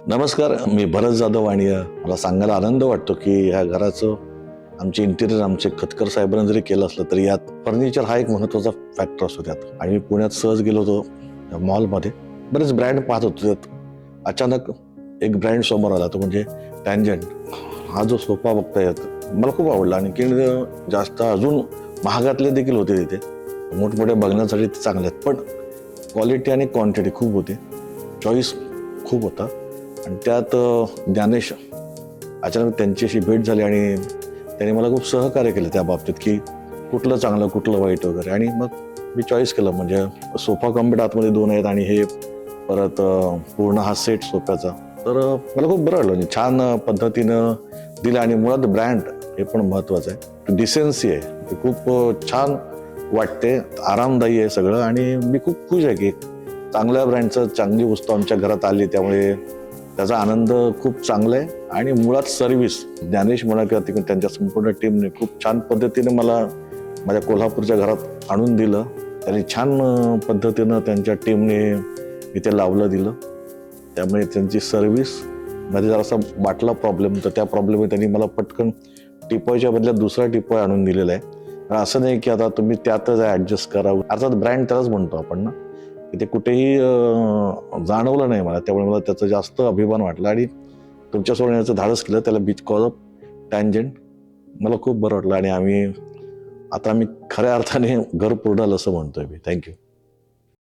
नमस्कार, मी भरत जाधव आणि मला सांगायला आनंद वाटतो की ह्या घराचं आमचे इंटिरियर आमचे खतकर साहेबांनी जरी केलं असलं तरी यात फर्निचर हा एक महत्त्वाचा फॅक्टर असतो त्यात. आणि मी पुण्यात सहज गेलो होतो मॉलमध्ये, बरेच ब्रँड पाहत होतो. त्यात अचानक एक ब्रँड समोर आला, तो म्हणजे टँजंट. हा जो सोफा बघता येतो मला खूप आवडला. आणखी जास्त अजून महागातले देखील होते तिथे, मोठमोठे बघण्यासाठी ते चांगले आहेत, पण क्वालिटी आणि क्वांटिटी खूप होती, चॉईस खूप होता. आणि त्यात ज्ञानेश, अचानक त्यांची अशी भेट झाली आणि त्यांनी मला खूप सहकार्य केलं त्या बाबतीत की कुठलं चांगलं कुठलं वाईट वगैरे. आणि मग मी चॉईस केलं, म्हणजे सोफा कम्प्लीट आतमध्ये 2 आहेत आणि हे परत पूर्ण हा सेट सोफ्याचा. तर मला खूप बरं वाटलं, म्हणजे छान पद्धतीनं दिलं. आणि मुळात ब्रँड हे पण महत्त्वाचं आहे, डिसेन्सी आहे, ते खूप छान वाटते, आरामदायी आहे सगळं. आणि मी खूप खुश आहे की चांगल्या ब्रँडचं चांगली वस्तू आमच्या घरात आली, त्यामुळे त्याचा आनंद खूप चांगला आहे. आणि मुळात सर्व्हिस, ज्ञानेश म्हणा किंवा त्यांच्या संपूर्ण टीमने खूप छान पद्धतीने मला माझ्या कोल्हापूरच्या घरात आणून दिलं. त्यांनी छान पद्धतीनं त्यांच्या टीमने इथे लावलं दिलं. त्यामुळे त्यांची सर्व्हिस मध्ये जरासा बाटला प्रॉब्लेम, तर त्या प्रॉब्लेम त्यांनी मला पटकन टिपॉयच्या बदल्यात दुसरा टिपॉय आणून दिलेला आहे. असं नाही की आता तुम्ही त्यातच ॲडजस्ट करा, अर्थात ब्रँड त्यालाच म्हणतो आपण ना, की ते कुठेही जाणवलं नाही मला. त्यामुळे मला त्याचा जास्त अभिमान वाटला आणि तुमच्यासमोर येण्याचं धाडस केलं, त्याला बिकॉज ऑफ टँजंट. मला खूप बरं वाटलं आणि आम्ही खऱ्या अर्थाने घर पूर्ण असं म्हणतोय मी. थँक्यू.